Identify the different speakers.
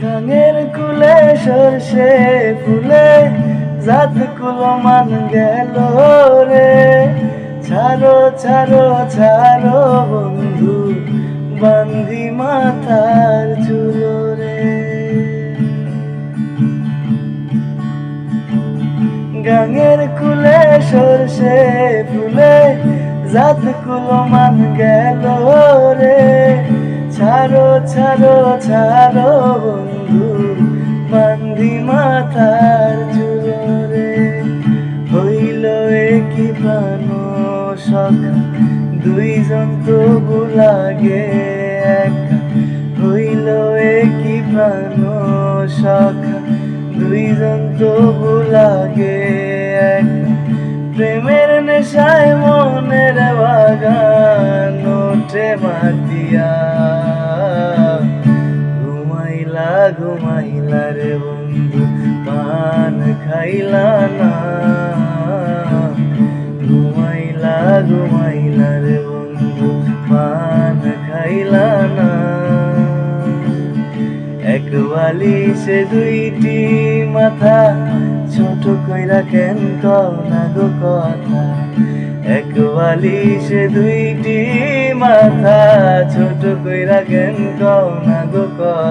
Speaker 1: গাঙের কুলে সরষে ফুলে জাত কুলো মান গেল রে। ছাড়ো ছাড়ো ছাড়ো বন্ধু বান্ধি মাথার চুলো রে। গাঙের কুলে সরষে ফুলে জাত কুলো মান গেল রে। ছাড়ো ছাড়ো ছাড়ো বন্ধু বান্ধি মাথার চুলো রে। হইল একই প্রাণ সখা দুইজন তবু লাগে একা। হইল একই প্রাণ সখা দুইজন তবু লাগে একা। প্রেমের নেশায় মনের বাগান ওঠে মাতিয়া। ঘুমাইলা ঘুমাইলা রে বন্ধু পান খাইলা না। ঘুমাইলা ঘুমাইলা রে বন্ধু পান খাইলা না। এক বালিশে দুইটি মাথা ছোট কইরা কেন কও না গো কথা। এক বালিশে দুইটি মাথা ছোট কইরা কেন কও না গো কথা।